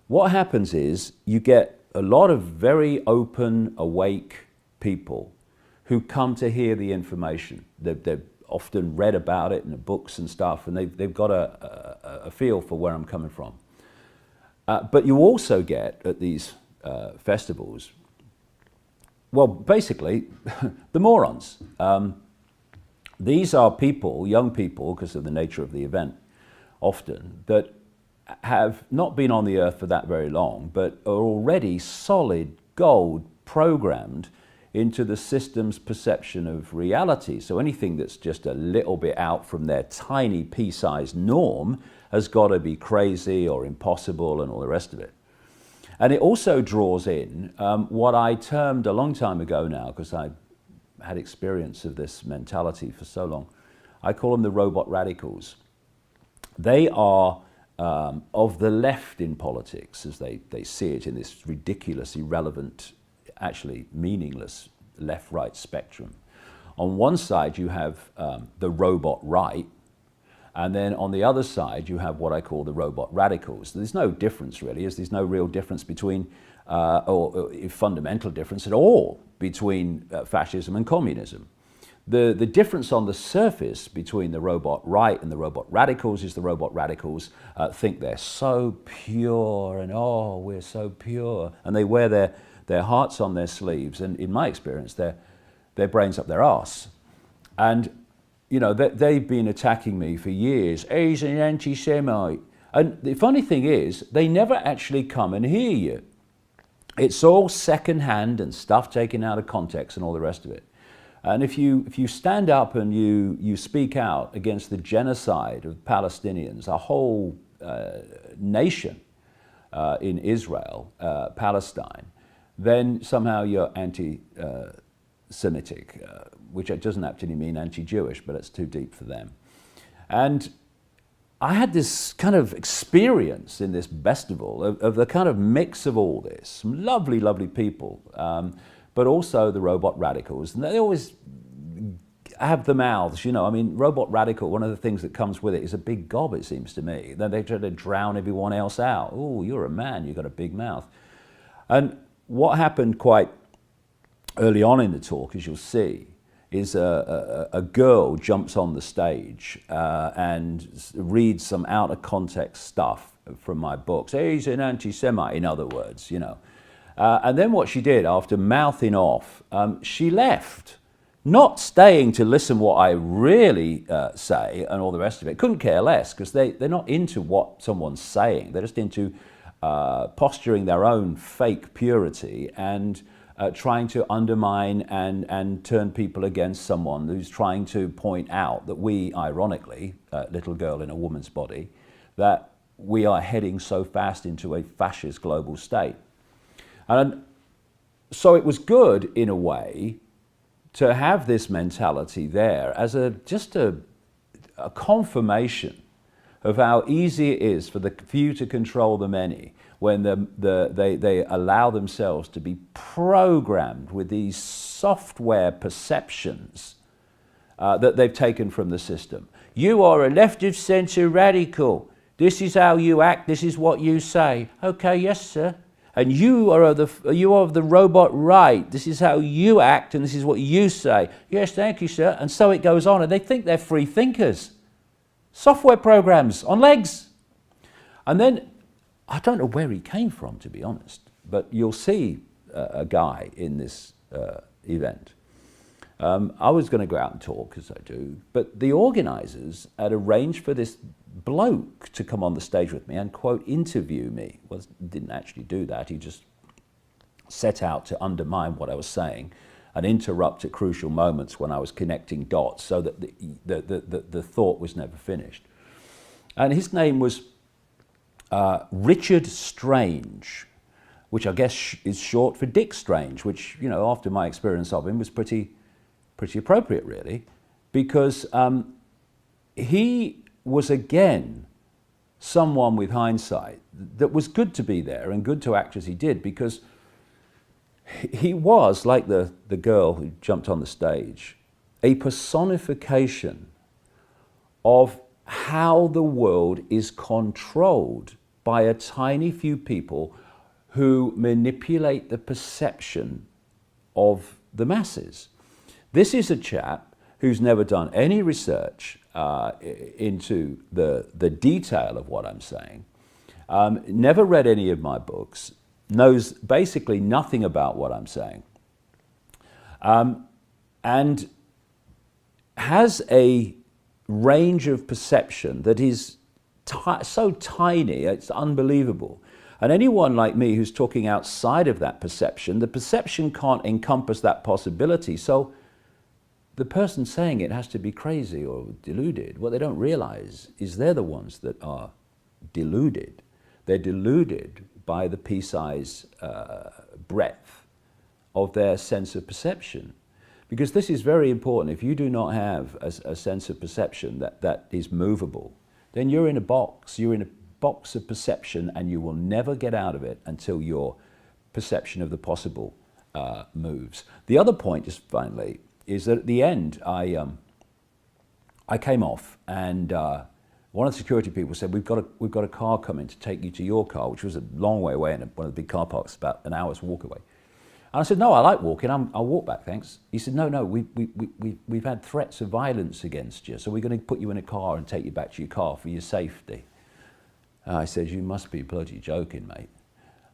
what happens is you get a lot of very open, awake people who come to hear the information. They've often read about it in the books and stuff, and they've got a feel for where I'm coming from. But you also get at these festivals, well, basically, the morons. These are people, young people, because of the nature of the event, often, that have not been on the earth for that very long, but are already solid gold programmed into the system's perception of reality. So anything that's just a little bit out from their tiny pea-sized norm has got to be crazy or impossible and all the rest of it. And it also draws in what I termed a long time ago now, because I had experience of this mentality for so long, I call them the robot radicals. They are of the left in politics, as they see it in this ridiculous, irrelevant, actually meaningless left-right spectrum. On one side you have the robot right, and then on the other side you have what I call the robot radicals. There's no difference really, as there's no real difference between, or fundamental difference at all between fascism and communism. The difference on the surface between the robot right and the robot radicals is the robot radicals think they're so pure, and oh, we're so pure, and they wear their hearts on their sleeves, and in my experience, their brains up their arse. And you know, they've been attacking me for years. He's an anti-Semite. And the funny thing is, they never actually come and hear you. It's all second-hand and stuff taken out of context and all the rest of it. And if you stand up and you speak out against the genocide of Palestinians, a whole nation in Israel, Palestine, then somehow you're anti-Semitic, which doesn't actually mean anti-Jewish, but it's too deep for them. And I had this kind of experience in this Bestival of the kind of mix of all this, some lovely, lovely people, but also the robot radicals. And they always have the mouths, you know. I mean, robot radical, one of the things that comes with it is a big gob, it seems to me. Then they try to drown everyone else out. Oh, you're a man, you've got a big mouth. And what happened quite early on in the talk, as you'll see, is a girl jumps on the stage and reads some out of context stuff from my books. He's an anti-Semite, in other words, you know. And then what she did, after mouthing off, she left, not staying to listen what I really say and all the rest of it. Couldn't care less, because they're not into what someone's saying. They're just into posturing their own fake purity and trying to undermine and turn people against someone who's trying to point out that we, ironically, little girl in a woman's body, that we are heading so fast into a fascist global state. And so it was good, in a way, to have this mentality there as just a confirmation of how easy it is for the few to control the many when they allow themselves to be programmed with these software perceptions that they've taken from the system. You are a left-of-centre radical. This is how you act. This is what you say. Okay, yes, sir. And you are of the robot right. This is how you act, and this is what you say. Yes, thank you, sir. And so it goes on, and they think they're free thinkers. Software programs on legs. And then, I don't know where he came from, to be honest, but you'll see a guy in this event. I was going to go out and talk, as I do, but the organisers had arranged for this bloke to come on the stage with me and, quote, interview me. Well, didn't actually do that. He just set out to undermine what I was saying and interrupt at crucial moments when I was connecting dots so that the thought was never finished. And his name was Richard Strange, which I guess is short for Dick Strange, which, you know, after my experience of him was pretty appropriate, really, because he was, again, someone with hindsight that was good to be there and good to act as he did, because he was, like the girl who jumped on the stage, a personification of how the world is controlled by a tiny few people who manipulate the perception of the masses. This is a chap who's never done any research into the detail of what I'm saying, never read any of my books, knows basically nothing about what I'm saying, and has a range of perception that is so tiny, it's unbelievable. And anyone like me who's talking outside of that perception, the perception can't encompass that possibility. So the person saying it has to be crazy or deluded. What they don't realize is they're the ones that are deluded. They're deluded by the pea-size breadth of their sense of perception. Because this is very important. If you do not have a sense of perception that is movable, then you're in a box. You're in a box of perception, and you will never get out of it until your perception of the possible moves. The other point, just finally, is that at the end, I came off, and one of the security people said, we've got a car coming to take you to your car, which was a long way away in one of the big car parks, about an hour's walk away. And I said, no, I like walking. I'll walk back, thanks. He said, no, we've had threats of violence against you, so we're going to put you in a car and take you back to your car for your safety. I said, you must be bloody joking, mate.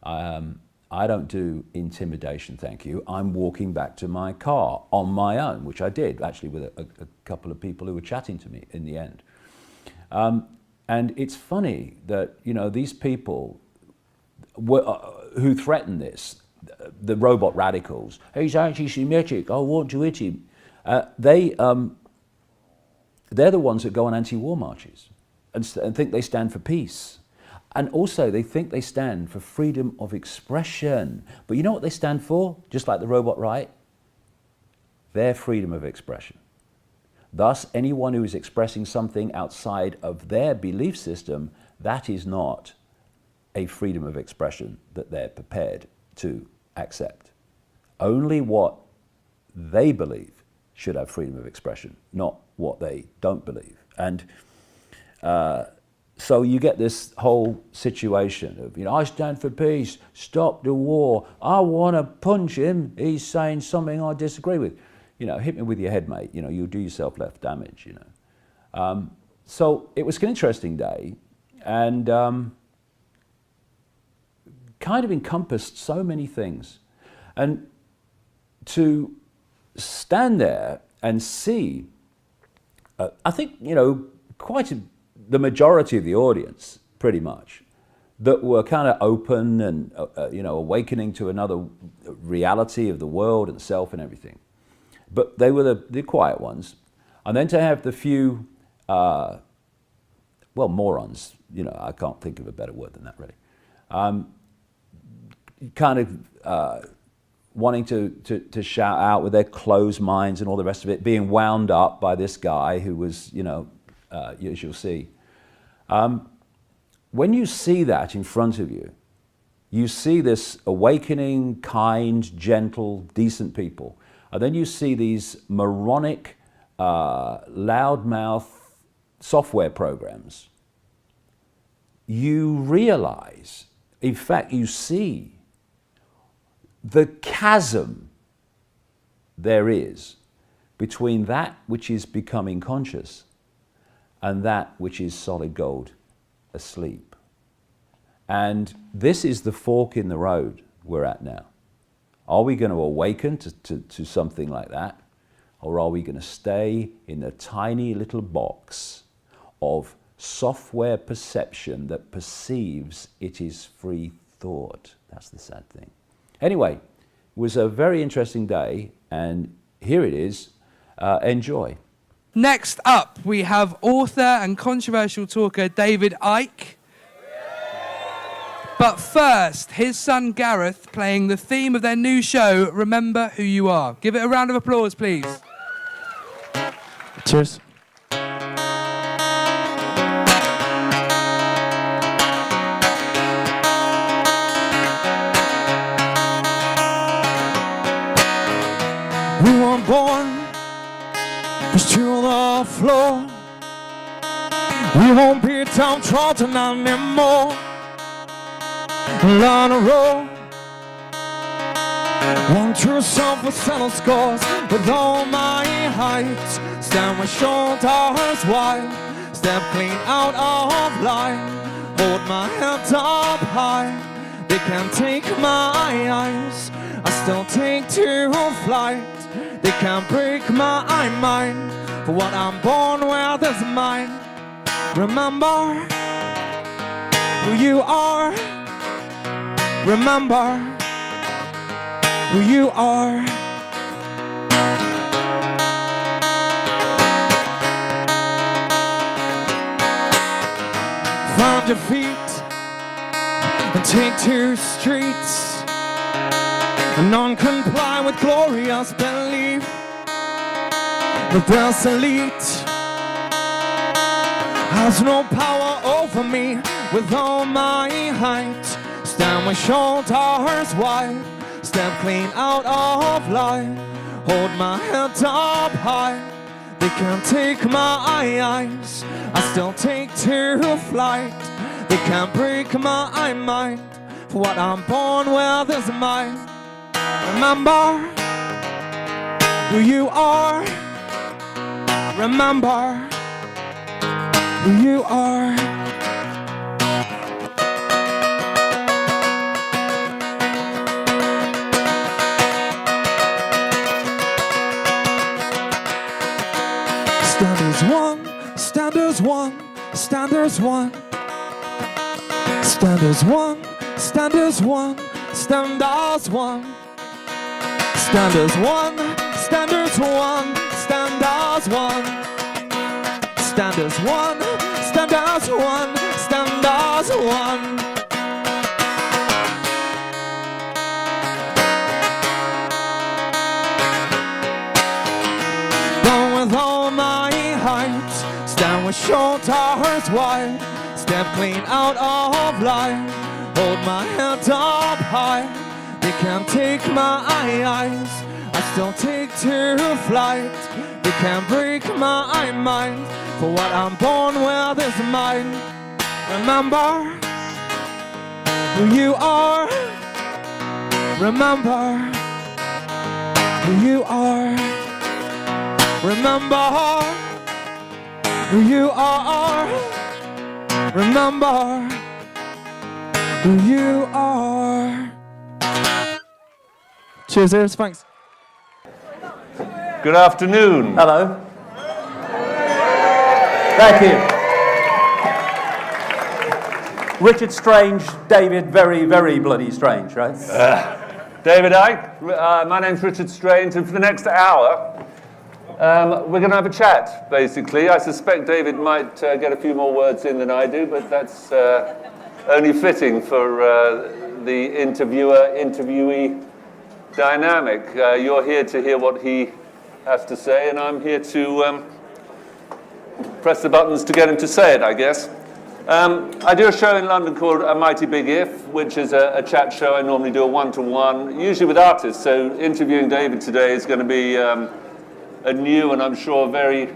I don't do intimidation, thank you. I'm walking back to my car on my own, which I did, actually, with a couple of people who were chatting to me in the end. And it's funny that, you know, these people who threaten this, the robot radicals, he's anti-Semitic, I want to hit him. They're the ones that go on anti-war marches and think they stand for peace. And also they think they stand for freedom of expression. But you know what they stand for? Just like the robot right? Their freedom of expression. Thus, anyone who is expressing something outside of their belief system, that is not a freedom of expression that they're prepared to accept. Only what they believe should have freedom of expression, not what they don't believe. And so you get this whole situation of, you know, I stand for peace, stop the war, I want to punch him, he's saying something I disagree with. You know, hit me with your head, mate, you know, you'll do yourself less damage, you know. So it was an interesting day, and kind of encompassed so many things. And to stand there and see, I think, you know, the majority of the audience, pretty much, that were kind of open and, you know, awakening to another reality of the world and self and everything. But they were the quiet ones. And then to have the few, well, morons, you know, I can't think of a better word than that, really. Kind of wanting to shout out with their closed minds and all the rest of it, being wound up by this guy who was, you know, as you'll see. When you see that in front of you, you see this awakening, kind, gentle, decent people. And then you see these moronic, loudmouth software programs. You realize, in fact, you see the chasm there is between that which is becoming conscious and that which is solid gold asleep. And this is the fork in the road we're at now. Are we going to awaken to something like that? Or are we going to stay in the tiny little box of software perception that perceives it is free thought? That's the sad thing. Anyway, it was a very interesting day, and here it is. Enjoy. Next up, we have author and controversial talker David Icke. But first, his son Gareth playing the theme of their new show, Remember Who You Are. Give it a round of applause, please. Cheers. We weren't born just to the floor. We won't be downtrodden anymore. On a road, want yourself with settled scores. With all my height, stand with shoulders wide. Step clean out of line. Hold my head up high. They can't take my eyes. I still take to flight. They can't break my mind. For what I'm born with is mine. Remember who you are. Remember who you are. Find your feet and take to streets. And none comply with glorious belief. The best elite has no power over me. With all my height, stand with shoulders wide. Step clean out of line. Hold my head up high. They can't take my eyes. I still take to flight. They can't break my mind. For what I'm born with is mine. Remember who you are. Remember who you are. Standards one, standards one, standards one. Standards one, standards one, standards one. Standards one, standards one, standards one. Standards one, standards one, standards one. Down with all my height, stand with shoulders wide. Step clean out of line. Hold my head up high. They can't take my eyes. I still take to flight. They can't break my mind. For what I'm born with is mine. Remember who you are. Remember who you are. Remember who you are. Remember who you are. Cheers, Iris. Thanks. Good afternoon. Hello. Thank you. Richard Strange, David very, very bloody strange, right? David Icke, my name's Richard Strange, and for the next hour, we're going to have a chat, basically. I suspect David might get a few more words in than I do, but that's only fitting for the interviewer-interviewee dynamic. You're here to hear what he has to say, and I'm here to press the buttons to get him to say it, I guess. I do a show in London called A Mighty Big If, which is a chat show. I normally do a one-to-one, usually with artists, so interviewing David today is going to be a new and I'm sure very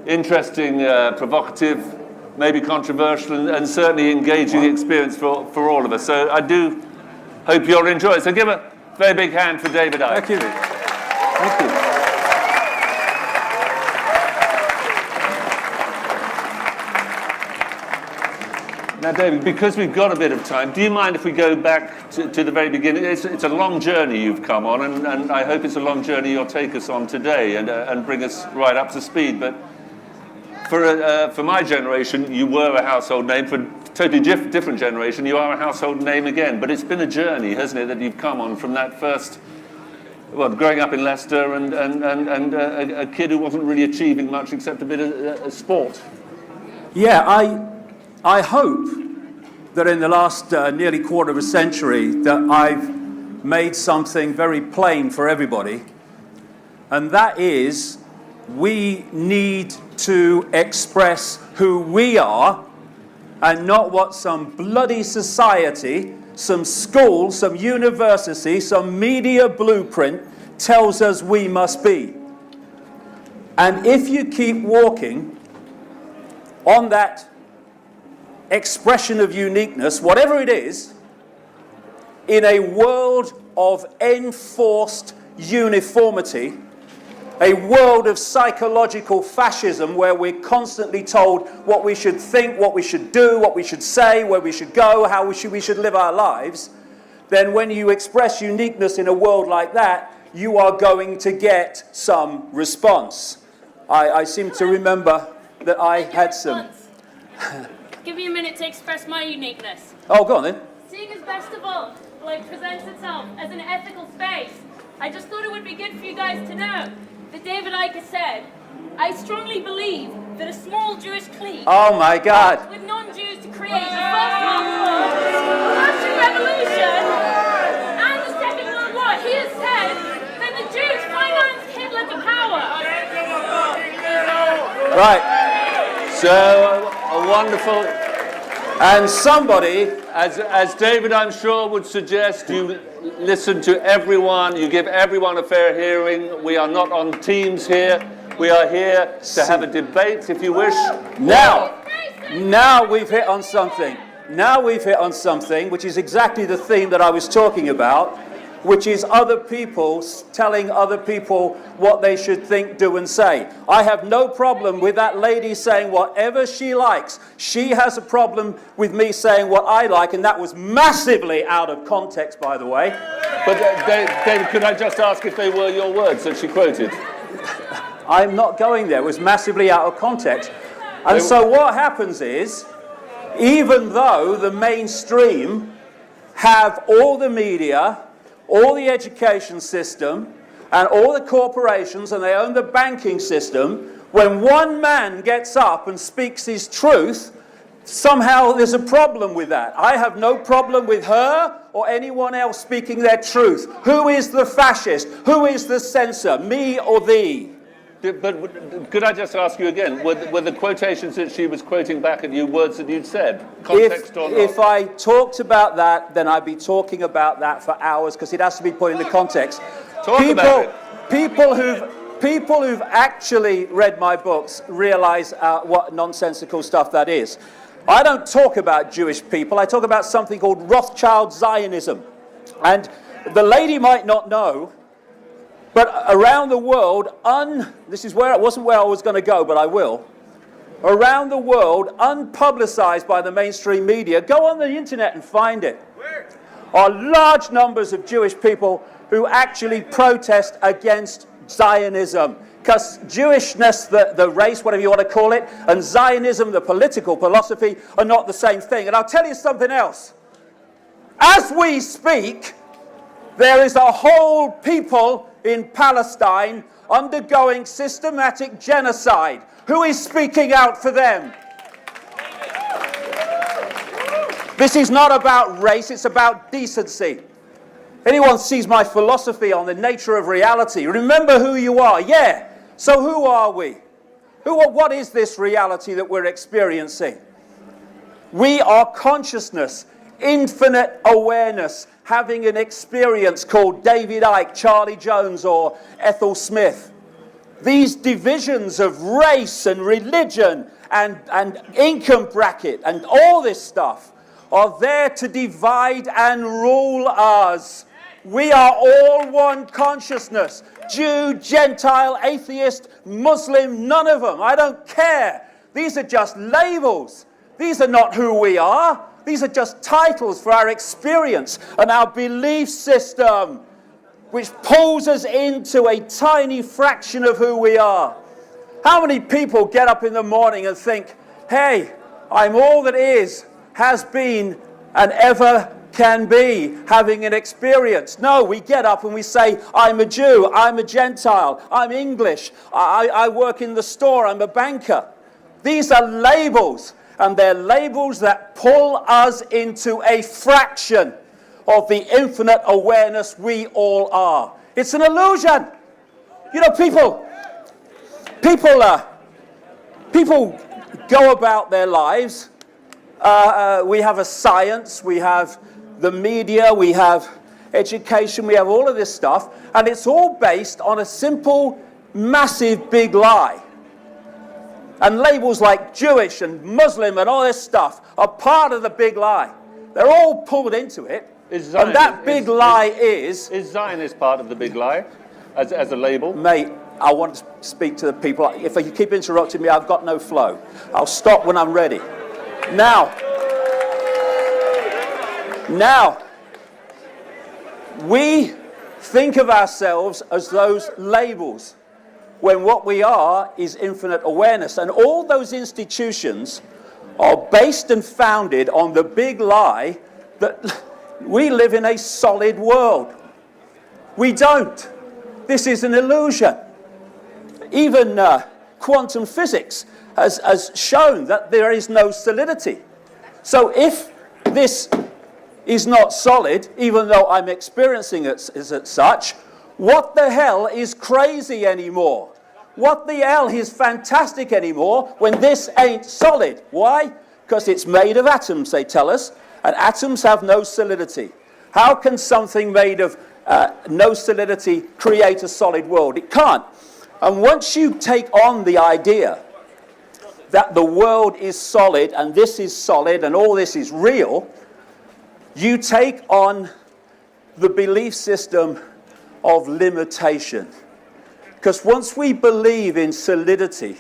interesting, provocative, maybe controversial, and certainly engaging experience for all of us. So I do hope you'll enjoy it. So give a very big hand for David Icke. Thank you. Thank you. Now, David, because we've got a bit of time, do you mind if we go back to the very beginning? It's a long journey you've come on, and I hope it's a long journey you'll take us on today and bring us right up to speed. But for my generation, you were a household name. For a totally different generation, you are a household name again. But it's been a journey, hasn't it, that you've come on from that first, well, growing up in Leicester and a kid who wasn't really achieving much except a bit of sport. Yeah, I hope that in the last nearly quarter of a century that I've made something very plain for everybody, and that is we need to express who we are and not what some bloody society, some school, some university, some media blueprint tells us we must be. And if you keep walking on that expression of uniqueness, whatever it is, in a world of enforced uniformity, a world of psychological fascism where we're constantly told what we should think, what we should do, what we should say, where we should go, how we should live our lives, then when you express uniqueness in a world like that, you are going to get some response. I seem to remember that I had some... Give me a minute to express my uniqueness. Oh, go on then. Seeing as Bestival presents itself as an ethical space, I just thought it would be good for you guys to know that David Icke said, I strongly believe that a small Jewish clique Oh my God. with non-Jews to create the first Russian Revolution and the Second World War. He has said that the Jews financed Hitler to power. Right. So, a wonderful... And somebody... As David, I'm sure, would suggest, you listen to everyone, you give everyone a fair hearing. We are not on teams here. We are here to have a debate, if you wish. Now we've hit on something. Now we've hit on something which is exactly the theme that I was talking about, which is other people telling other people what they should think, do, and say. I have no problem with that lady saying whatever she likes. She has a problem with me saying what I like, and that was massively out of context, by the way. But David, could I just ask if they were your words that she quoted? I'm not going there. It was massively out of context. And so what happens is, even though the mainstream have all the media, all the education system, and all the corporations, and they own the banking system, when one man gets up and speaks his truth, somehow there's a problem with that. I have no problem with her or anyone else speaking their truth. Who is the fascist? Who is the censor? Me or thee? But could I just ask you again, were the quotations that she was quoting back at you words that you'd said? Context or not? If I talked about that, then I'd be talking about that for hours, because it has to be put into context. People who've actually read my books realize what nonsensical stuff that is. I don't talk about Jewish people. I talk about something called Rothschild Zionism. And the lady might not know, but around the world, this is where it wasn't where I was going to go, but I will. Around the world, unpublicized by the mainstream media, go on the internet and find it, are large numbers of Jewish people who actually protest against Zionism. Because Jewishness, the race, whatever you want to call it, and Zionism, the political philosophy, are not the same thing. And I'll tell you something else. As we speak, there is a whole people in Palestine undergoing systematic genocide. Who is speaking out for them? This is not about race, it's about decency. Anyone sees my philosophy on the nature of reality, remember who you are. Yeah, so who are we? What is this reality that we're experiencing? We are consciousness, infinite awareness, having an experience called David Icke, Charlie Jones, or Ethel Smith. These divisions of race and religion and income bracket and all this stuff are there to divide and rule us. We are all one consciousness. Jew, Gentile, atheist, Muslim, none of them. I don't care. These are just labels. These are not who we are. These are just titles for our experience and our belief system, which pulls us into a tiny fraction of who we are. How many people get up in the morning and think, hey, I'm all that is, has been, and ever can be, having an experience? No, we get up and we say, I'm a Jew, I'm a Gentile, I'm English, I work in the store, I'm a banker. These are labels. And they're labels that pull us into a fraction of the infinite awareness we all are. It's an illusion. You know, people go about their lives. We have a science, we have the media, we have education, we have all of this stuff, and it's all based on a simple, massive, big lie. And labels like Jewish and Muslim and all this stuff are part of the big lie. They're all pulled into it. And that big lie is... Is Zionist part of the big lie, as a label? Mate, I want to speak to the people. If you keep interrupting me, I've got no flow. I'll stop when I'm ready. Now, we think of ourselves as those labels, when what we are is infinite awareness. And all those institutions are based and founded on the big lie that we live in a solid world. We don't. This is an illusion. Even quantum physics has shown that there is no solidity. So if this is not solid, even though I'm experiencing it as such, what the hell is crazy anymore? What the hell is fantastic anymore when this ain't solid? Why? Because it's made of atoms, they tell us, and atoms have no solidity. How can something made of no solidity create a solid world? It can't. And once you take on the idea that the world is solid and this is solid and all this is real, you take on the belief system of limitation. Because once we believe in solidity,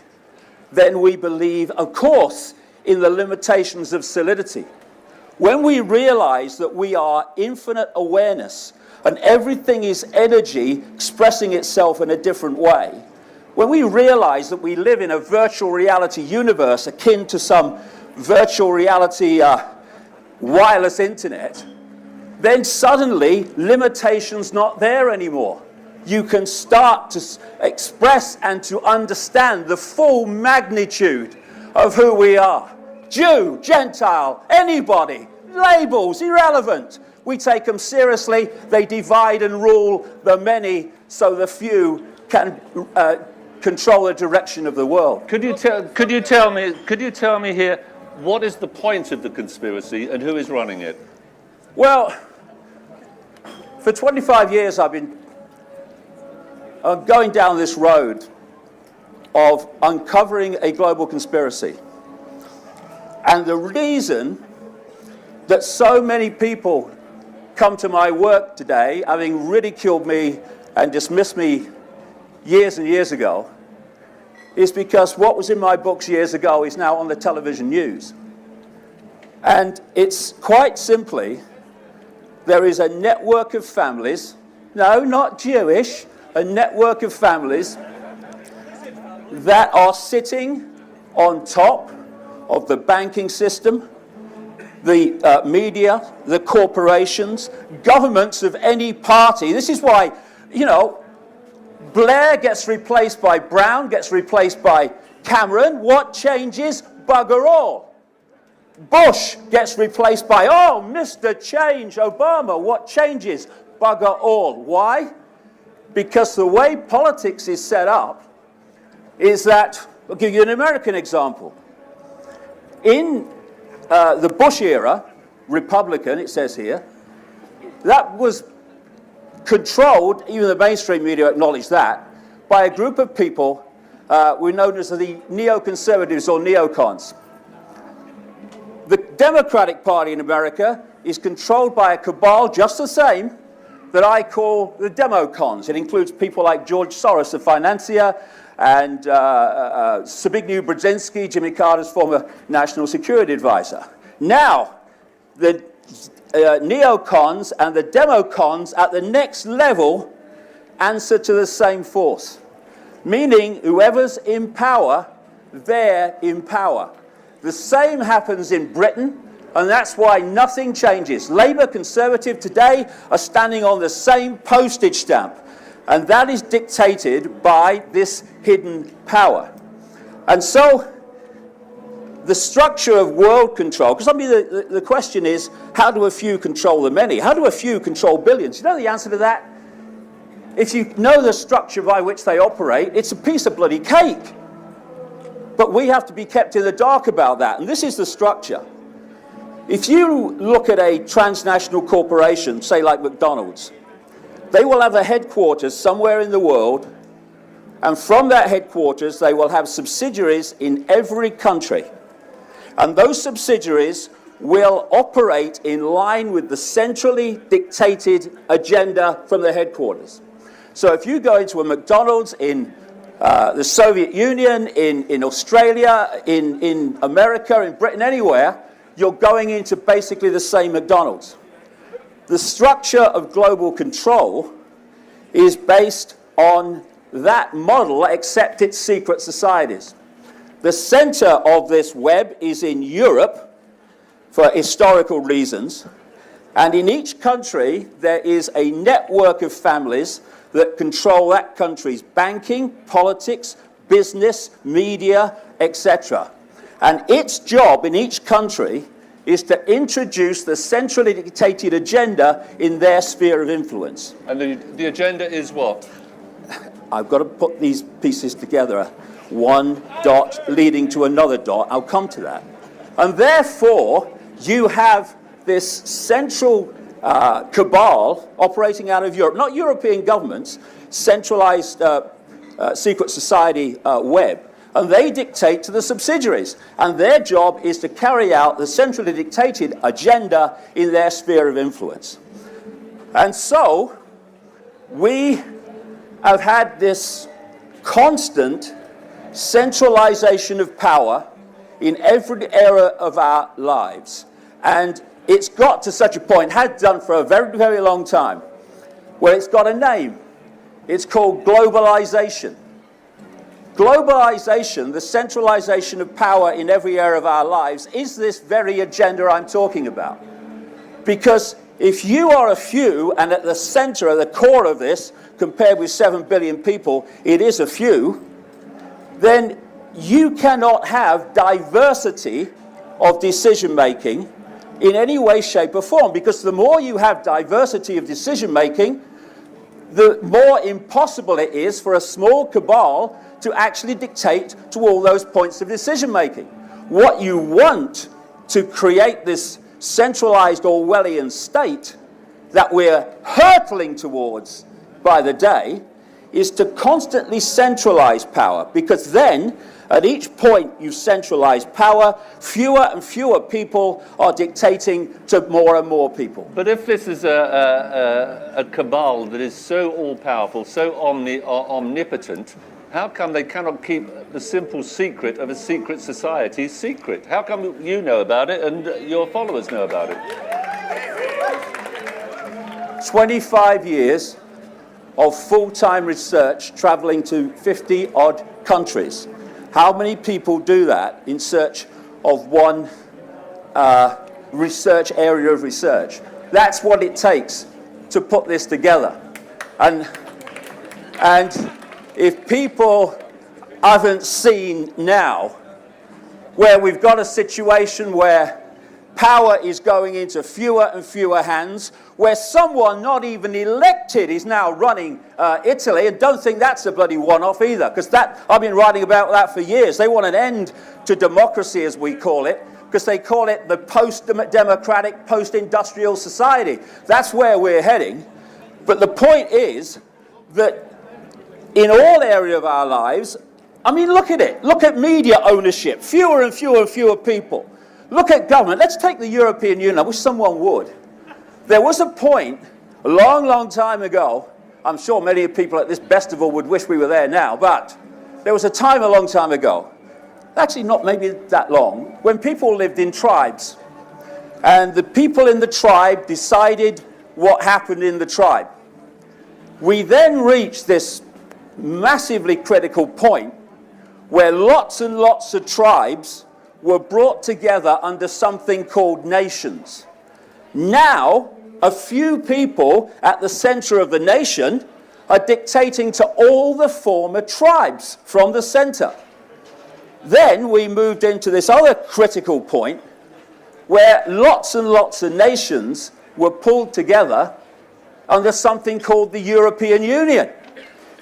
then we believe, of course, in the limitations of solidity. When we realize that we are infinite awareness and everything is energy expressing itself in a different way, when we realize that we live in a virtual reality universe akin to some virtual reality wireless internet, then suddenly limitation's not there anymore. You can start to express and to understand the full magnitude of who we are. Jew, Gentile, anybody, labels, irrelevant. We take them seriously. They divide and rule the many so the few can control the direction of the world. Could you tell me here, what is the point of the conspiracy and who is running it? Well, for 25 years I've been going down this road of uncovering a global conspiracy. And the reason that so many people come to my work today, having ridiculed me and dismissed me years and years ago, is because what was in my books years ago is now on the television news. And it's quite simply, there is a network of families, no, not Jewish, a network of families that are sitting on top of the banking system, the media, the corporations, governments of any party. This is why, you know, Blair gets replaced by Brown, gets replaced by Cameron. What changes? Bugger all. Bush gets replaced by, oh, Mr. Change, Obama. What changes? Bugger all. Why? Because the way politics is set up is that, I'll give you an American example. In the Bush era, Republican, it says here, that was controlled, even the mainstream media acknowledged that, by a group of people were known as the neoconservatives or neocons. The Democratic Party in America is controlled by a cabal just the same that I call the democons. It includes people like George Soros, the financier, and Zbigniew Brzezinski, Jimmy Carter's former national security advisor. Now, the neocons and the democons at the next level answer to the same force, meaning whoever's in power, they're in power. The same happens in Britain, and that's why nothing changes. Labour, Conservative today are standing on the same postage stamp, and that is dictated by this hidden power. And so the structure of world control, because I mean the question is, how do a few control the many? How do a few control billions? You know the answer to that? If you know the structure by which they operate, it's a piece of bloody cake. But we have to be kept in the dark about that, and this is the structure. If you look at a transnational corporation, say like McDonald's, they will have a headquarters somewhere in the world, and from that headquarters they will have subsidiaries in every country. And those subsidiaries will operate in line with the centrally dictated agenda from the headquarters. So if you go into a McDonald's in the Soviet Union, in Australia, in America, in Britain, anywhere, you're going into basically the same McDonald's. The structure of global control is based on that model, except it's secret societies. The center of this web is in Europe for historical reasons, and in each country there is a network of families that control that country's banking, politics, business, media, etc. And its job in each country is to introduce the centrally dictated agenda in their sphere of influence. And the agenda is what? I've got to put these pieces together. One dot leading to another dot. I'll come to that. And therefore, you have this central cabal operating out of Europe, not European governments, centralized secret society web. And they dictate to the subsidiaries. And their job is to carry out the centrally dictated agenda in their sphere of influence. And so, we have had this constant centralization of power in every area of our lives. And it's got to such a point, has done for a very, very long time, where it's got a name. It's called globalization. Globalization, the centralization of power in every area of our lives, is this very agenda I'm talking about. Because if you are a few, and at the center, at the core of this, compared with 7 billion people, it is a few, then you cannot have diversity of decision-making in any way, shape, or form. Because the more you have diversity of decision-making, the more impossible it is for a small cabal to actually dictate to all those points of decision-making. What you want to create this centralized Orwellian state that we're hurtling towards by the day is to constantly centralize power, because then at each point you centralize power, fewer and fewer people are dictating to more and more people. But if this is a cabal that is so all-powerful, so omnipotent, how come they cannot keep the simple secret of a secret society secret? How come you know about it and your followers know about it? 25 years of full-time research traveling to 50-odd countries. How many people do that in search of one research area of research? That's what it takes to put this together. And if people haven't seen now, where we've got a situation where power is going into fewer and fewer hands, where someone not even elected is now running Italy, and don't think that's a bloody one-off either, because I've been writing about that for years. They want an end to democracy, as we call it, because they call it the post-democratic, post-industrial society. That's where we're heading. But the point is that in all areas of our lives, I mean, look at it. Look at media ownership. Fewer and fewer and fewer people. Look at government. Let's take the European Union. I wish someone would. There was a point a long, long time ago, I'm sure many people at this Bestival would wish we were there now, but there was a time a long time ago, actually not maybe that long, when people lived in tribes. And the people in the tribe decided what happened in the tribe. We then reached this massively critical point where lots and lots of tribes were brought together under something called nations. Now, a few people at the center of the nation are dictating to all the former tribes from the center. Then we moved into this other critical point where lots and lots of nations were pulled together under something called the European Union.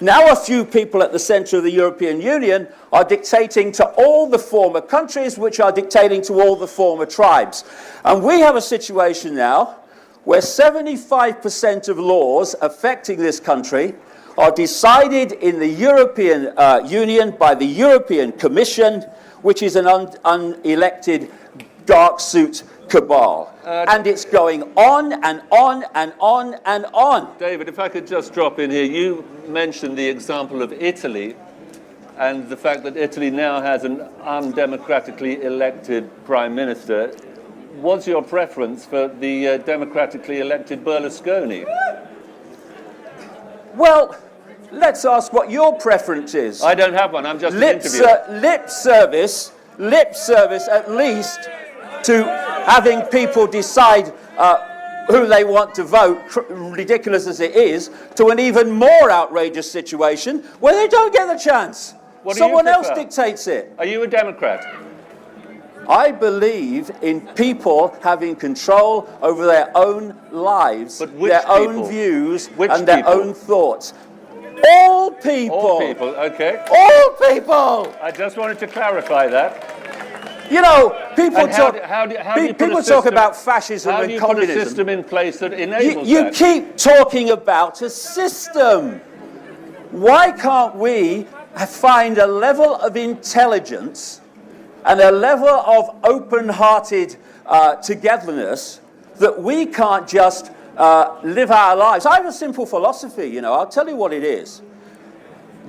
Now a few people at the center of the European Union are dictating to all the former countries, which are dictating to all the former tribes. And we have a situation now where 75% of laws affecting this country are decided in the European Union by the European Commission, which is an unelected dark suit cabal. And it's going on and on and on and on. David, if I could just drop in here, you mentioned the example of Italy and the fact that Italy now has an undemocratically elected prime minister. What's your preference for the democratically elected Berlusconi? Well, let's ask what your preference is. I don't have one, I'm just an interviewer. Lip service at least to having people decide who they want to vote, ridiculous as it is, to an even more outrageous situation where they don't get the chance. What do Someone you else prefer? dictates it. Are you a Democrat? I believe in people having control over their own lives, But which their people? own views, Which and their people? own thoughts. All people. All people, okay. All people. I just wanted to clarify that. You know, people And talk. how do you put a people talk system- about fascism How do and you put a communism. system in place that enables You that? keep talking about a system. Why can't we find a level of intelligence and a level of open-hearted togetherness that we can't just live our lives? I have a simple philosophy, you know, I'll tell you what it is.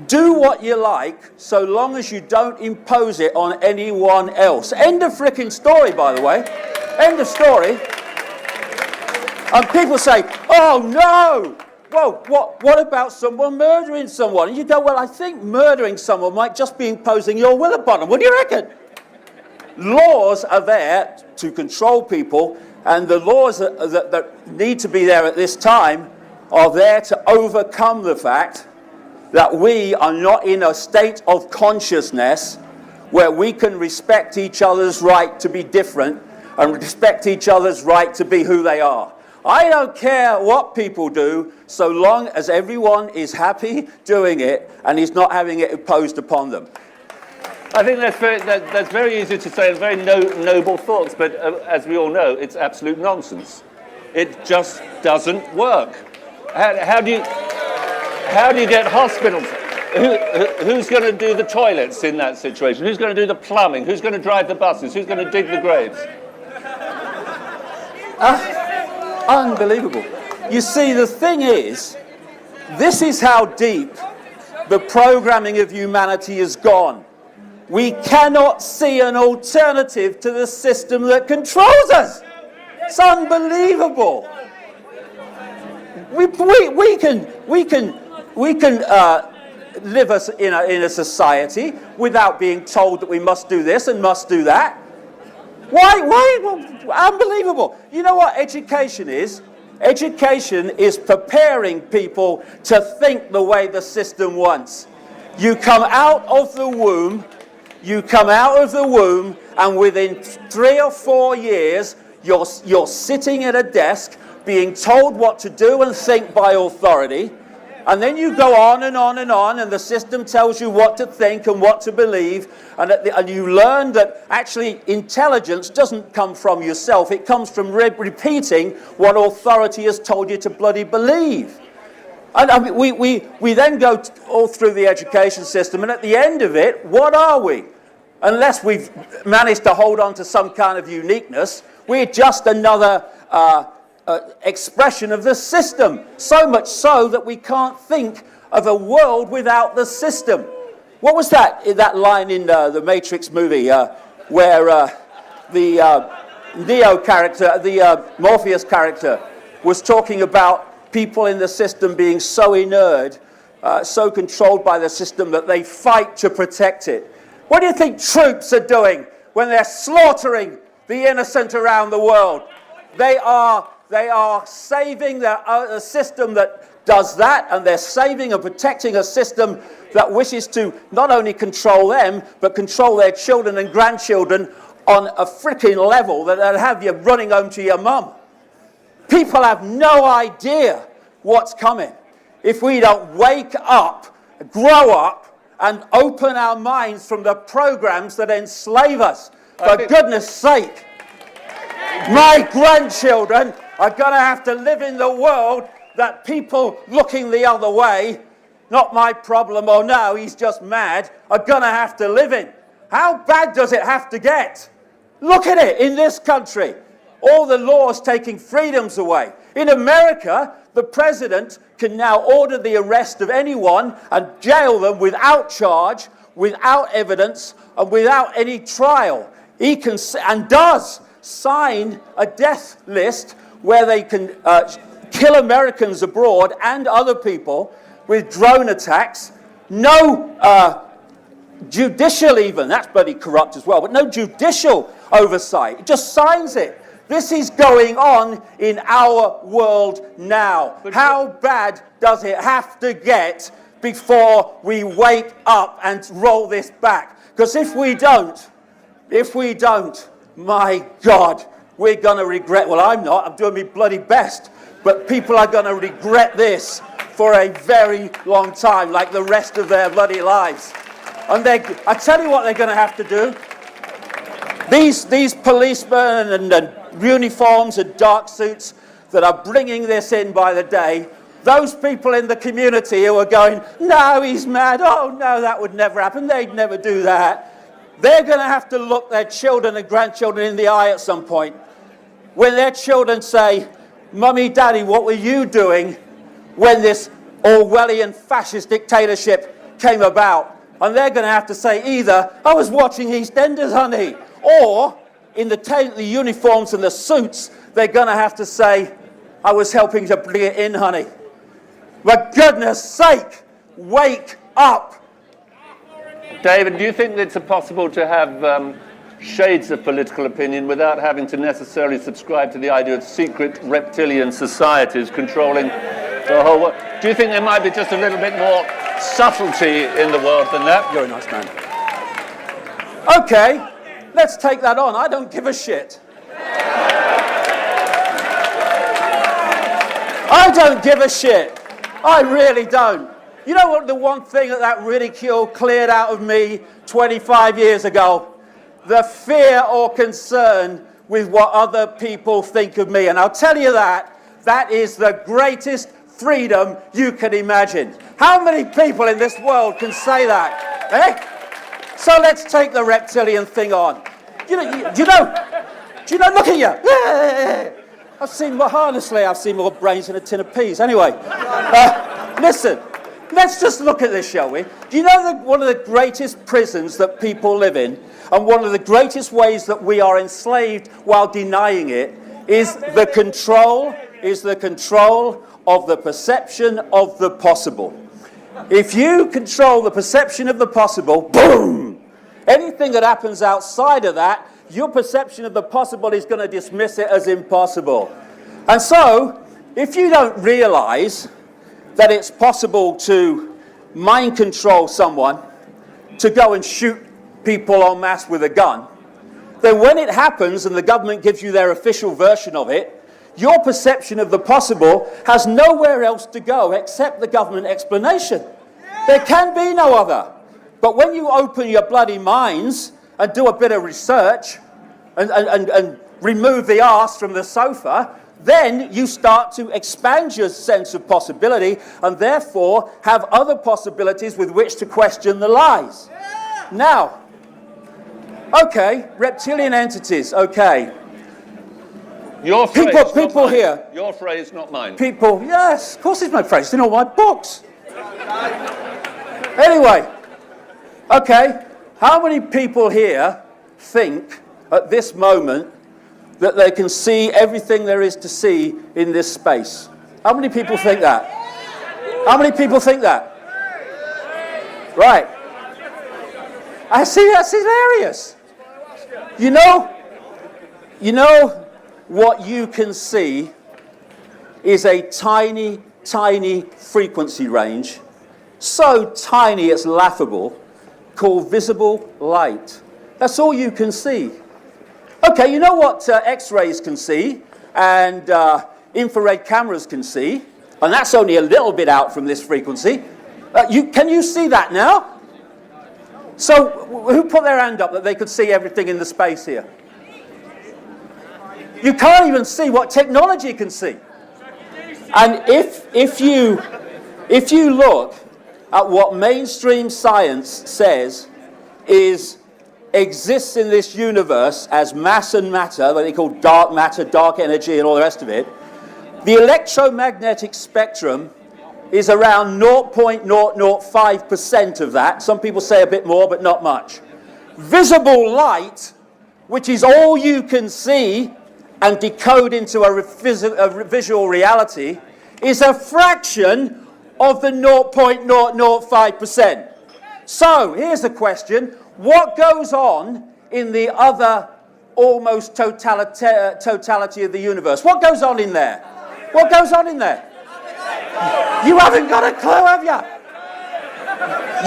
Do what you like, so long as you don't impose it on anyone else. End of frickin' story, by the way. End of story. And people say, oh no! Well, what about someone murdering someone? And you go, well, I think murdering someone might just be imposing your will upon them. What do you reckon? Laws are there to control people, and the laws that need to be there at this time are there to overcome the fact that we are not in a state of consciousness where we can respect each other's right to be different and respect each other's right to be who they are. I don't care what people do, so long as everyone is happy doing it and is not having it imposed upon them. I think that's very easy to say and very noble thoughts, but as we all know, it's absolute nonsense. It just doesn't work. How do you get hospitals? Who's going to do the toilets in that situation? Who's going to do the plumbing? Who's going to drive the buses? Who's going to dig the graves? Unbelievable. You see, the thing is, this is how deep the programming of humanity has gone. We cannot see an alternative to the system that controls us. It's unbelievable. We can live us in a society without being told that we must do this and must do that. Why? Unbelievable. You know what education is? Education is preparing people to think the way the system wants. You come out of the womb, and within 3 or 4 years, you're sitting at a desk being told what to do and think by authority. And then you go on and on and on, and the system tells you what to think and what to believe, and you learn that actually intelligence doesn't come from yourself, it comes from repeating what authority has told you to bloody believe. And I mean, we then go all through the education system, and at the end of it, what are we? Unless we've managed to hold on to some kind of uniqueness, we're just another expression of the system, so much so that we can't think of a world without the system. What was that line in the Matrix movie where the Neo character, the Morpheus character, was talking about people in the system being so inured, so controlled by the system that they fight to protect it? What do you think troops are doing when they're slaughtering the innocent around the world? They are saving a system that does that, and they're saving and protecting a system that wishes to not only control them, but control their children and grandchildren on a freaking level that'll have you running home to your mum. People have no idea what's coming if we don't wake up, grow up, and open our minds from the programs that enslave us. For goodness sake. My grandchildren are going to have to live in the world that people looking the other way, not my problem, or no, he's just mad, are going to have to live in. How bad does it have to get? Look at it in this country. all the laws taking freedoms away. In America, the president can now order the arrest of anyone and jail them without charge, without evidence, and without any trial. He can, and does, sign a death list where they can kill Americans abroad and other people with drone attacks. No judicial even, that's bloody corrupt as well, but no judicial oversight. It just signs it. This is going on in our world now. But how bad does it have to get before we wake up and roll this back? Because if we don't, my God, we're going to regret, well, I'm not, I'm doing my bloody best, but people are going to regret this for a very long time, like the rest of their bloody lives. And I tell you what they're going to have to do. These policemen and uniforms and dark suits that are bringing this in by the day, those people in the community who are going, no, he's mad, oh no, that would never happen, they'd never do that. They're going to have to look their children and grandchildren in the eye at some point. When their children say, Mummy, Daddy, what were you doing when this Orwellian fascist dictatorship came about? And they're going to have to say either, I was watching EastEnders, honey, or in the uniforms and the suits, they're going to have to say, I was helping to bring it in, honey. For goodness sake, wake up. David, do you think it's possible to have shades of political opinion without having to necessarily subscribe to the idea of secret reptilian societies controlling the whole world? Do you think there might be just a little bit more subtlety in the world than that? You're a nice man. Okay, let's take that on. I don't give a shit. I don't give a shit. I really don't. You know what, the one thing that ridicule cleared out of me 25 years ago? The fear or concern with what other people think of me. And I'll tell you that is the greatest freedom you can imagine. How many people in this world can say that? Eh? So let's take the reptilian thing on. You know, look at you. I've seen more brains in a tin of peas. Anyway, listen, let's just look at this, shall we? Do you know that one of the greatest prisons that people live in, and one of the greatest ways that we are enslaved while denying it, is the control of the perception of the possible. If you control the perception of the possible, boom! Anything that happens outside of that, your perception of the possible is going to dismiss it as impossible. And so, if you don't realize that it's possible to mind control someone, to go and shoot people en masse with a gun, then when it happens and the government gives you their official version of it, your perception of the possible has nowhere else to go except the government explanation. There can be no other. But when you open your bloody minds and do a bit of research and remove the arse from the sofa, then you start to expand your sense of possibility and therefore have other possibilities with which to question the lies. Yeah. Now, okay, reptilian entities, okay. Your phrase, people here. Your phrase, not mine. People, yes, of course it's my phrase. It's in all my books. Anyway, okay, how many people here think at this moment that they can see everything there is to see in this space? How many people think that? How many people think that? Right. I see, that's hilarious. You know what you can see is a tiny, tiny frequency range, so tiny it's laughable, called visible light. That's all you can see. Okay, you know what X-rays can see and infrared cameras can see, and that's only a little bit out from this frequency. Can you see that now? So who put their hand up that they could see everything in the space here? You can't even see what technology can see. And if you look at what mainstream science says is exists in this universe as mass and matter, what they call dark matter, dark energy, and all the rest of it, the electromagnetic spectrum is around 0.005% of that. Some people say a bit more, but not much. Visible light, which is all you can see and decode into a visual reality, is a fraction of the 0.005%. So, here's the question. What goes on in the other almost totality of the universe? What goes on in there? What goes on in there? You haven't got a clue, have you?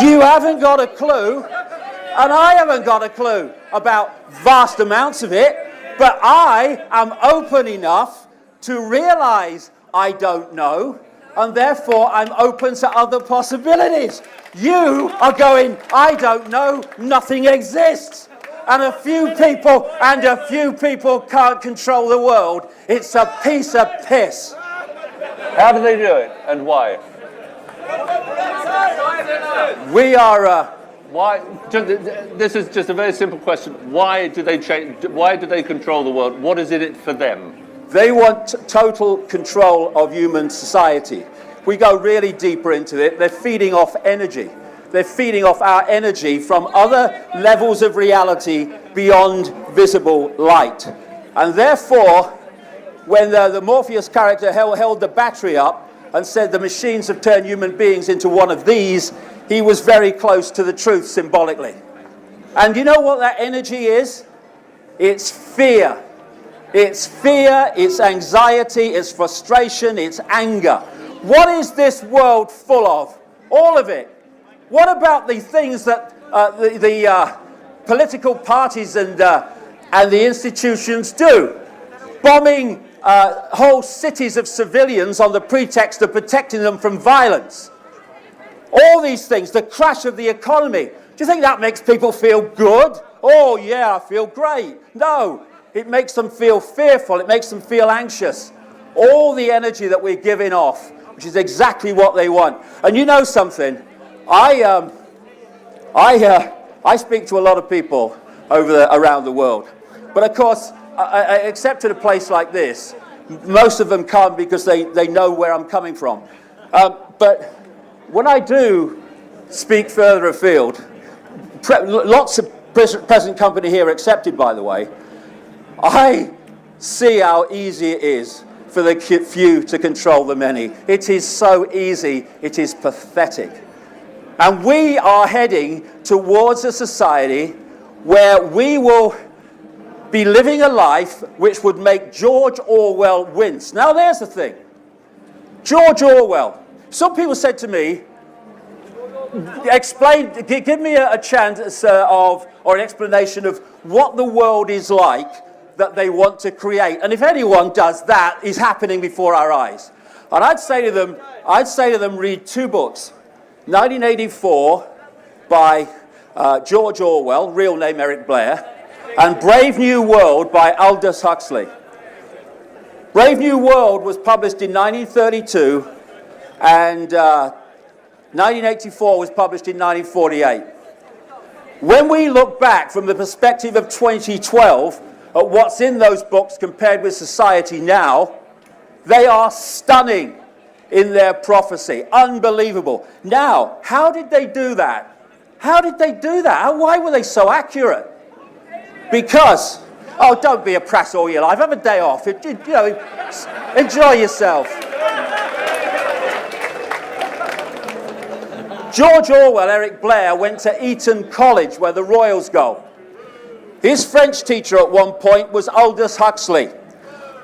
You haven't got a clue, and I haven't got a clue about vast amounts of it, but I am open enough to realize I don't know, and therefore I'm open to other possibilities. You are going, I don't know, nothing exists. And a few people can't control the world. It's a piece of piss. How do they do it, and why? We are... Why? This is just a very simple question. Why do they change? Why do they control the world? What is in it for them? They want total control of human society. If we go really deeper into it, they're feeding off energy. They're feeding off our energy from other levels of reality beyond visible light. And therefore, when the Morpheus character held the battery up and said the machines have turned human beings into one of these, he was very close to the truth symbolically. And you know what that energy is? It's fear. It's fear, it's anxiety, it's frustration, it's anger. What is this world full of? All of it. What about the things that the political parties and the institutions do? Bombing whole cities of civilians on the pretext of protecting them from violence. All these things, the crash of the economy. Do you think that makes people feel good? Oh yeah, I feel great. No, it makes them feel fearful, it makes them feel anxious. All the energy that we're giving off, which is exactly what they want. And you know something? I speak to a lot of people around the world. But of course, except at a place like this, most of them come because they know where I'm coming from. But when I do speak further afield, lots of present company here accepted, by the way, I see how easy it is for the few to control the many. It is so easy, it is pathetic. And we are heading towards a society where we will be living a life which would make George Orwell wince. Now there's the thing. George Orwell. Some people said to me, give me a chance or an explanation of what the world is like that they want to create. And if anyone does that, is happening before our eyes. And I'd say to them, read two books. 1984 by George Orwell, real name Eric Blair, and Brave New World by Aldous Huxley. Brave New World was published in 1932, and 1984 was published in 1948. When we look back from the perspective of 2012 at what's in those books compared with society now, they are stunning in their prophecy. Unbelievable. Now, how did they do that? How did they do that? Why were they so accurate? Because, oh, don't be a prat all your life. Have a day off. Enjoy yourself. George Orwell, Eric Blair, went to Eton College, where the Royals go. His French teacher at one point was Aldous Huxley.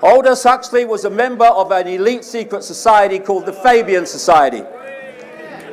Aldous Huxley was a member of an elite secret society called the Fabian Society.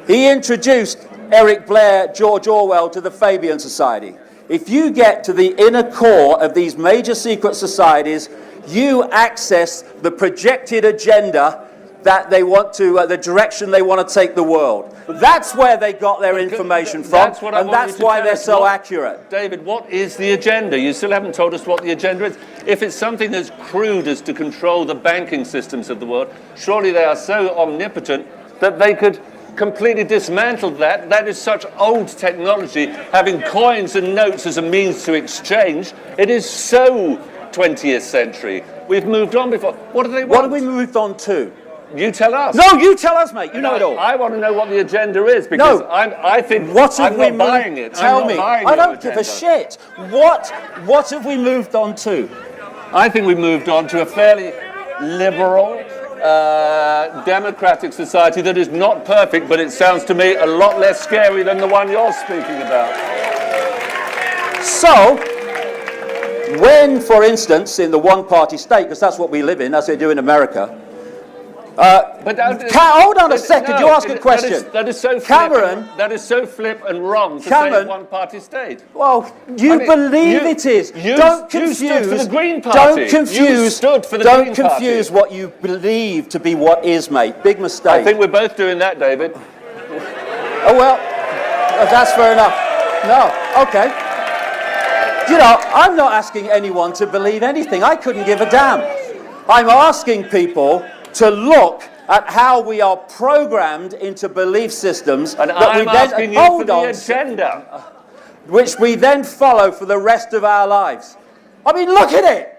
He introduced Eric Blair, George Orwell to the Fabian Society. If you get to the inner core of these major secret societies, you access the projected agenda that they want to, the direction they want to take the world. That's where they got their information from, and that's why they're so accurate. David, what is the agenda? You still haven't told us what the agenda is. If it's something as crude as to control the banking systems of the world, surely they are so omnipotent that they could completely dismantled that. That is such old technology, having coins and notes as a means to exchange. It is so 20th century. We've moved on before. What do they want? What have we moved on to? You tell us. No, you tell us, mate. You know it all. I want to know what the agenda is, because I think what have I'm we not buying it. Tell I'm me. not buying I don't your give a agenda. shit. What have we moved on to? I think we moved on to a fairly liberal, democratic society that is not perfect, but it sounds to me a lot less scary than the one you're speaking about. So, when, for instance, in the one-party state, because that's what we live in, as they do in America, hold on a second, you ask a question. That is so flip. Cameron, that is so flip and wrong to say one-party state. Well, you believe it is. Don't confuse. You stood for the Green Party. Don't confuse. You stood for the Green Party. Don't confuse what you believe to be what is, mate. Big mistake. I think we're both doing that, David. Oh well, that's fair enough. No, okay. You know, I'm not asking anyone to believe anything. I couldn't give a damn. I'm asking people to look at how we are programmed into belief systems and that I'm we then asking you for the agenda, which we then follow for the rest of our lives. I mean, look at it.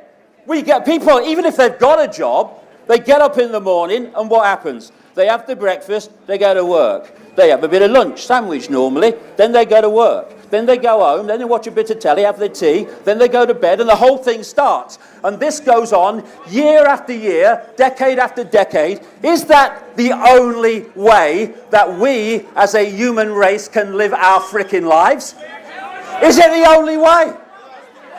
We get people, even if they've got a job, they get up in the morning, and what happens? They have their breakfast, they go to work. They have a bit of lunch, sandwich normally, then they go to work. Then they go home, then they watch a bit of telly, have their tea, then they go to bed, and the whole thing starts. And this goes on year after year, decade after decade. Is that the only way that we, as a human race, can live our frickin' lives? Is it the only way?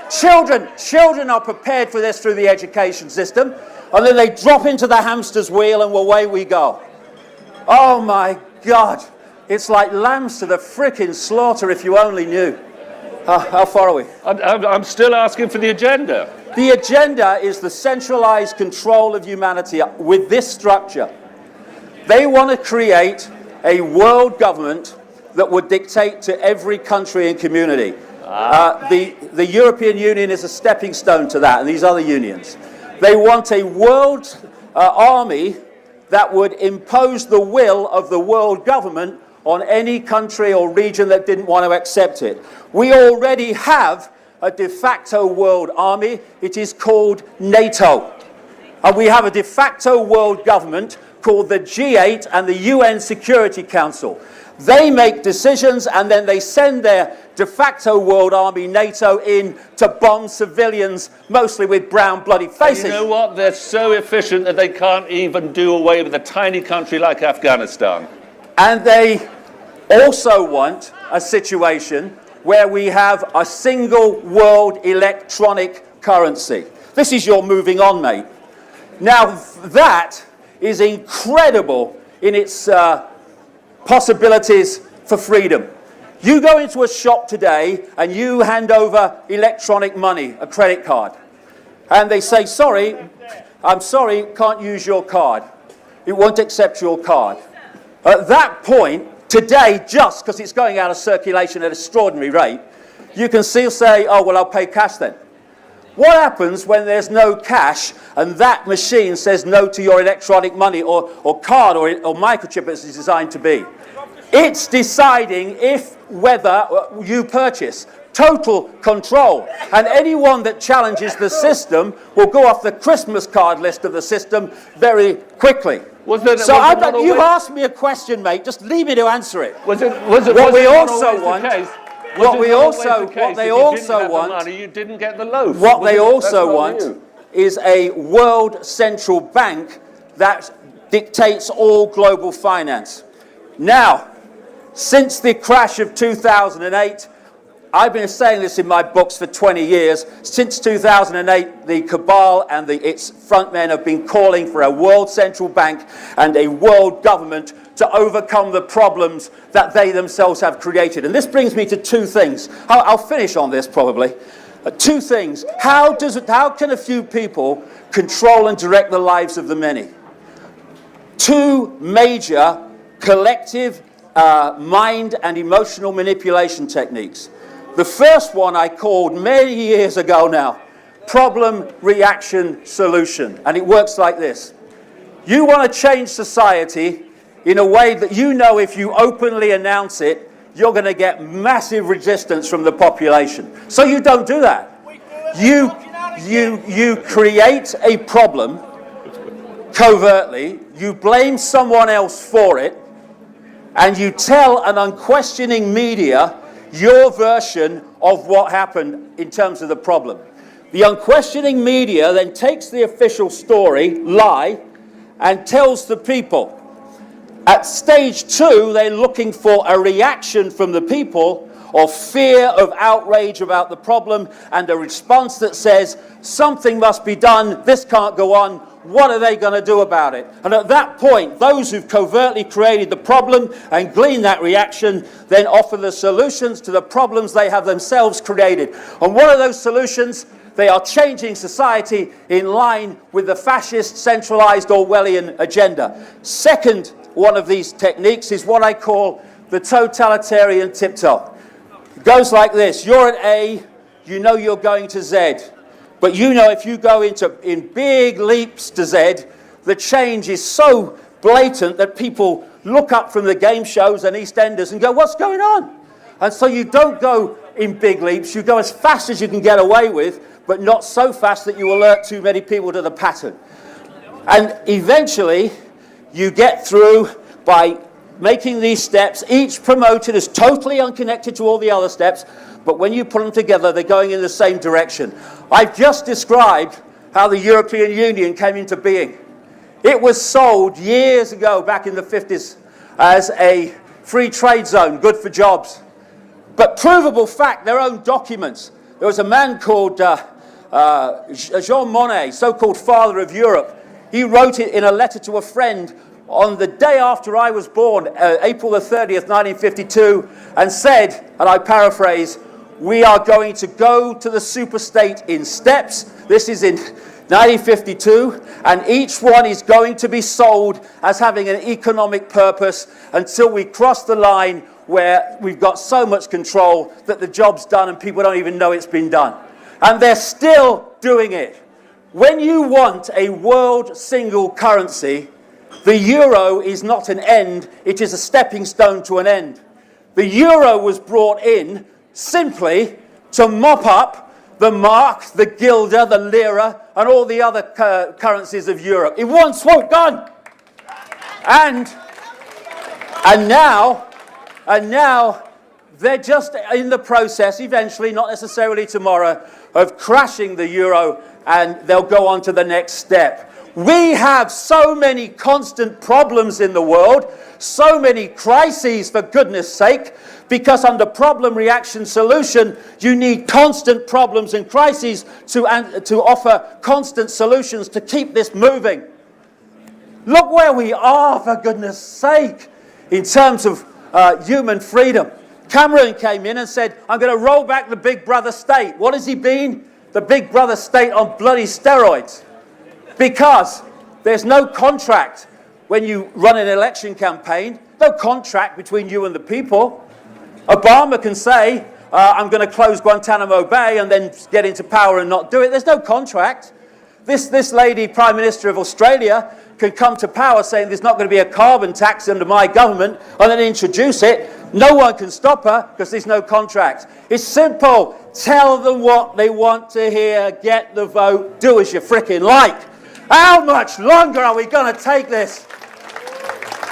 Children are prepared for this through the education system, and then they drop into the hamster's wheel, and away we go. Oh my God. It's like lambs to the frickin' slaughter, if you only knew. How far are we? I'm still asking for the agenda. The agenda is the centralized control of humanity with this structure. They want to create a world government that would dictate to every country and community. The European Union is a stepping stone to that, and these other unions. They want a world army that would impose the will of the world government on any country or region that didn't want to accept it. We already have a de facto world army. It is called NATO. And we have a de facto world government called the G8 and the UN Security Council. They make decisions, and then they send their de facto world army, NATO, in to bomb civilians, mostly with brown bloody faces. And you know what? They're so efficient that they can't even do away with a tiny country like Afghanistan. And they also want a situation where we have a single world electronic currency. This is your moving on, mate. Now, that is incredible in its possibilities for freedom. You go into a shop today and you hand over electronic money, a credit card, and they say, sorry, I'm sorry, can't use your card. It won't accept your card. At that point, today, just because it's going out of circulation at an extraordinary rate, you can still say, oh, well, I'll pay cash then. What happens when there's no cash and that machine says no to your electronic money or card or microchip as it's designed to be? It's deciding whether you purchase. Total control. And anyone that challenges the system will go off the Christmas card list of the system very quickly. You've asked me a question, mate. Just leave me to answer it. What we also want you didn't get the loaf. What they also want is a world central bank that dictates all global finance. Now, since the crash of 2008, I've been saying this in my books for 20 years. Since 2008, the cabal and its frontmen have been calling for a world central bank and a world government to overcome the problems that they themselves have created. And this brings me to two things. I'll finish on this probably. Two things. How can a few people control and direct the lives of the many? Two major collective mind and emotional manipulation techniques. The first one I called many years ago now, problem, reaction, solution. And it works like this. You want to change society, in a way that you know if you openly announce it, you're going to get massive resistance from the population. So you don't do that. You create a problem covertly, you blame someone else for it, and you tell an unquestioning media your version of what happened in terms of the problem. The unquestioning media then takes the official story, lie, and tells the people. At stage 2, they're looking for a reaction from the people of fear, of outrage about the problem, and a response that says, something must be done, this can't go on, what are they going to do about it? And at that point, those who've covertly created the problem and gleaned that reaction then offer the solutions to the problems they have themselves created. And what are those solutions? They are changing society in line with the fascist, centralized Orwellian agenda. Second one of these techniques is what I call the totalitarian tiptoe. It goes like this. You're at A, you know you're going to Z. But you know if you go in big leaps to Z, the change is so blatant that people look up from the game shows and EastEnders and go, what's going on? And so you don't go in big leaps, you go as fast as you can get away with, but not so fast that you alert too many people to the pattern. And eventually, you get through by making these steps, each promoted as totally unconnected to all the other steps, but when you put them together, they're going in the same direction. I've just described how the European Union came into being. It was sold years ago, back in the 50s, as a free trade zone, good for jobs. But provable fact, their own documents. There was a man called Jean Monnet, so-called father of Europe. He wrote it in a letter to a friend on the day after I was born, April the 30th, 1952, and said, and I paraphrase, we are going to go to the superstate in steps. This is in 1952, and each one is going to be sold as having an economic purpose until we cross the line where we've got so much control that the job's done and people don't even know it's been done. And they're still doing it. When you want a world single currency, the euro is not an end, it is a stepping stone to an end. The euro was brought in simply to mop up the mark, the guilder, the lira, and all the other currencies of Europe. In one swoop, gone! And now they're just in the process, eventually, not necessarily tomorrow, of crashing the euro, and they'll go on to the next step. We have so many constant problems in the world, so many crises, for goodness sake, because under problem, reaction, solution, you need constant problems and crises to offer constant solutions to keep this moving. Look where we are, for goodness sake, in terms of human freedom. Cameron came in and said, I'm going to roll back the Big Brother state. What has he been? The Big Brother state on bloody steroids. Because there's no contract when you run an election campaign, no contract between you and the people. Obama can say, I'm going to close Guantanamo Bay and then get into power and not do it. There's no contract. This lady, Prime Minister of Australia, can come to power saying there's not going to be a carbon tax under my government and then introduce it. No one can stop her because there's no contract. It's simple. Tell them what they want to hear. Get the vote. Do as you frickin' like. How much longer are we going to take this?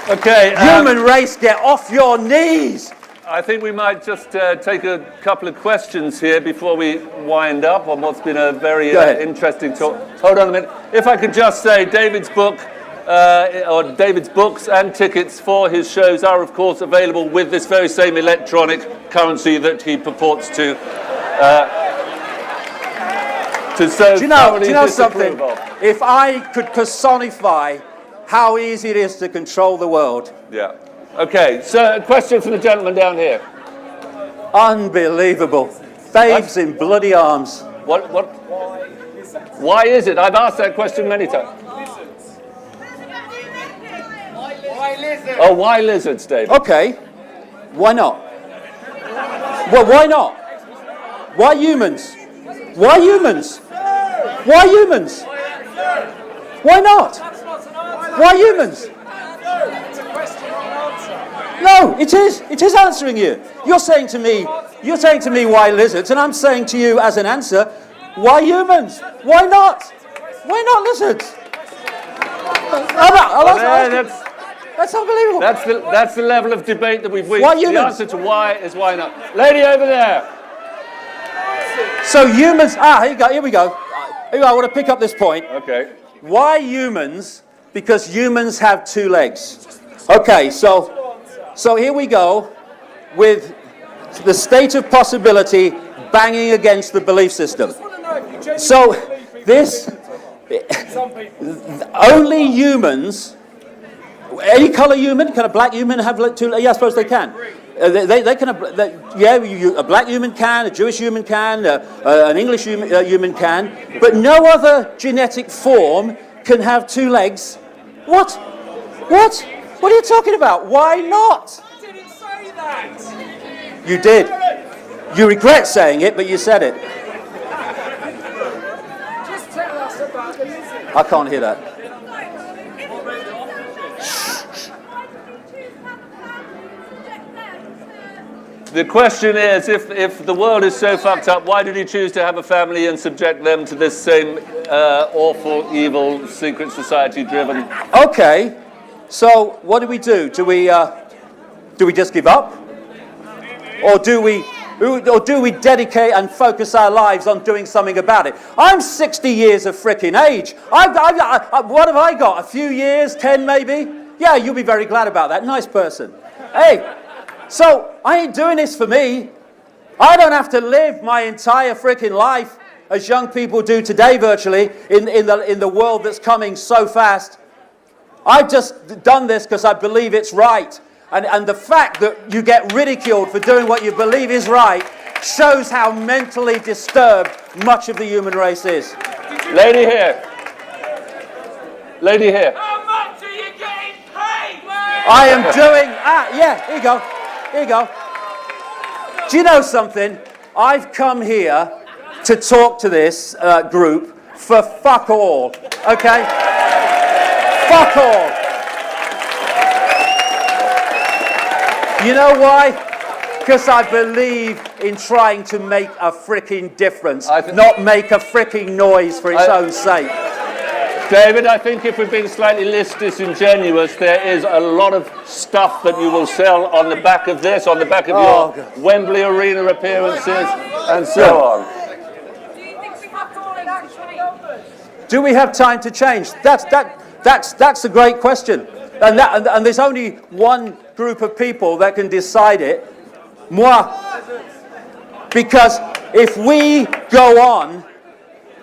Okay. Human race, get off your knees. I think we might just take a couple of questions here before we wind up on what's been a very interesting talk. Hold on a minute. If I could just say, David's book, or David's books and tickets for his shows are, of course, available with this very same electronic currency that he purports to so do you know something? If I could personify how easy it is to control the world. Yeah. Okay, so a question from the gentleman down here. Unbelievable. Babes in bloody arms. What? Why is it? I've asked that question many times. Why lizards? Oh, why lizards, Dave? Okay. Why not? Well, why not? Why humans? Why humans? Why humans? Why not? Why humans? No, it is. It is answering you. You're saying to me, why lizards? And I'm saying to you as an answer, why humans? Why not? Why not lizards? That's unbelievable. That's the level of debate that we've reached. Why the humans? answer to why is why not. Lady over there. So humans, here we go. I want to pick up this point. Okay. Why humans? Because humans have 2 legs. Okay, so here we go with the state of possibility banging against the belief system. So this, only humans, any color human, can a black human have 2 legs? Yeah, I suppose they can. They can, a black human can, a Jewish human can, an English human can, but no other genetic form can have 2 legs. What? What? What are you talking about? Why not? I didn't say that. You did. You regret saying it, but you said it. Just tell us about the lizard. I can't hear that. The question is, if the world is so fucked up, why did he choose to have a family and subject them to this same awful, evil, secret society-driven? Okay, so what do? Do we just give up, or do we dedicate and focus our lives on doing something about it? I'm 60 years of frickin' age. What have I got? A few years, 10 maybe? Yeah, you'll be very glad about that. Nice person. Hey. So, I ain't doing this for me. I don't have to live my entire freaking life, as young people do today virtually, in the world that's coming so fast. I've just done this because I believe it's right. And the fact that you get ridiculed for doing what you believe is right shows how mentally disturbed much of the human race is. Lady here. Lady here. How much are you getting paid? I am doing... yeah, here you go. Here you go. Do you know something? I've come here to talk to this group for fuck all, okay? Fuck all. You know why? Because I believe in trying to make a fricking difference, not make a fricking noise for its own sake. David, I think if we're being slightly less disingenuous, there is a lot of stuff that you will sell on the back of this, on the back of your Wembley Arena appearances, and so on. Do you think we have time to change? Do we have time to change? That's a great question. And there's only one group of people that can decide it. Moi. Because if we go on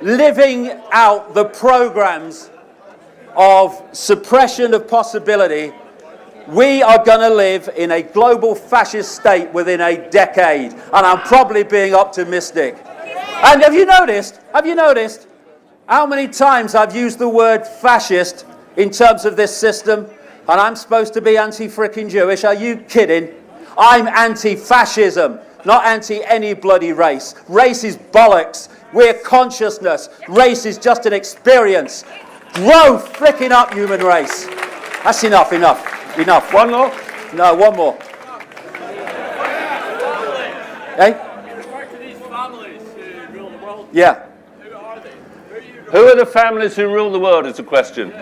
living out the programs of suppression of possibility, we are going to live in a global fascist state within a decade. And I'm probably being optimistic. And have you noticed how many times I've used the word fascist in terms of this system? And I'm supposed to be anti-frickin' Jewish. Are you kidding? I'm anti-fascism, not anti any bloody race. Race is bollocks. We're consciousness. Race is just an experience. Grow frickin' up, human race. That's enough. One more? No, one more. Hey? In respect to these families who rule the world, Yeah. who are they? Who are the families who rule the world is a question.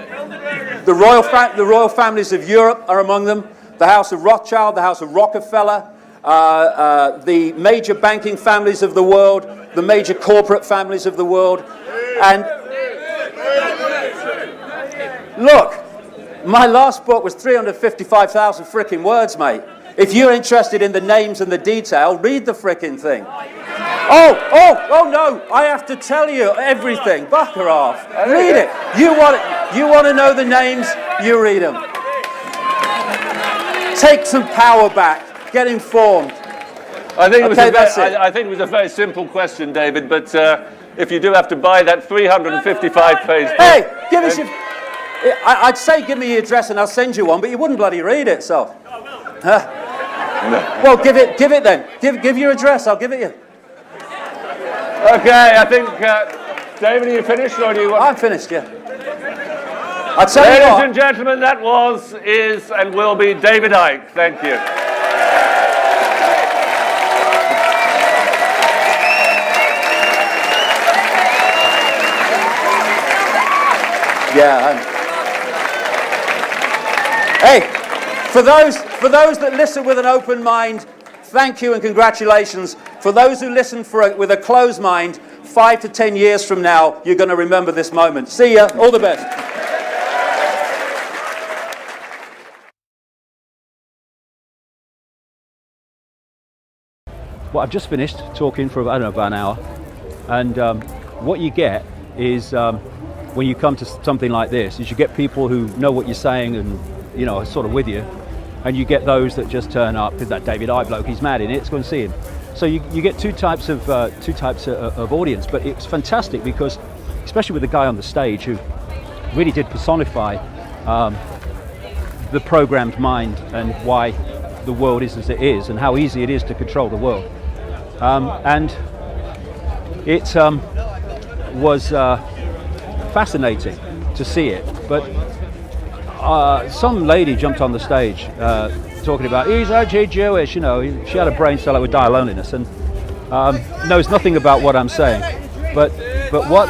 The royal families of Europe are among them. The House of Rothschild, the House of Rockefeller, the major banking families of the world, the major corporate families of the world. And look, my last book was 355,000 frickin' words, mate. If you're interested in the names and the detail, read the frickin' thing. Oh no, I have to tell you everything. Bugger off. Read it. You want to know the names, you read them. Take some power back. Get informed. I think it was a very simple question, David, but if you do have to buy that 355-page book... Hey, give us your... I'd say give me your address and I'll send you one, but you wouldn't bloody read it, so... Well, give it then. Give your address, I'll give it you. Okay, I think... David, are you finished, or do you want... I'm finished, yeah. I tell you Ladies what, and gentlemen, that was, is, and will be David Icke. Thank you. yeah. Hey, for those that listen with an open mind, thank you and congratulations. For those who listen with a closed mind, 5 to 10 years from now, you're going to remember this moment. See ya. All the best. Well, I've just finished talking for, I don't know, about an hour. And what you get is, when you come to something like this, is you get people who know what you're saying and, you know, are sort of with you. And you get those that just turn up, because that David Icke bloke, he's mad in it, let's go and see him. So you get two types of audience, but it's fantastic because, especially with the guy on the stage who really did personify the programmed mind and why the world is as it is and how easy it is to control the world. And it was fascinating to see it, but some lady jumped on the stage talking about he's actually Jewish, you know. She had a brain cell that would die of loneliness and knows nothing about what I'm saying. But what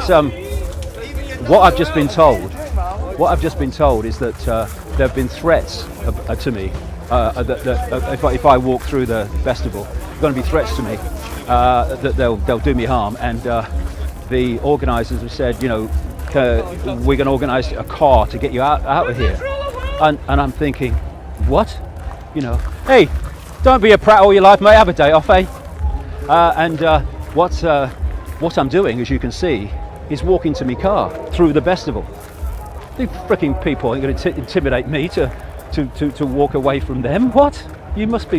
I've just been told is that there have been threats to me that if I walk through the Bestival, there are going to be threats to me that they'll do me harm. And the organisers have said, you know, we're going to organise a car to get you out of here. And I'm thinking, what? You know, hey, don't be a prat all your life, mate. Have a day off, eh? What I'm doing, as you can see, is walking to my car through the Bestival. The freaking people are going to intimidate me to walk away from them. What? You must be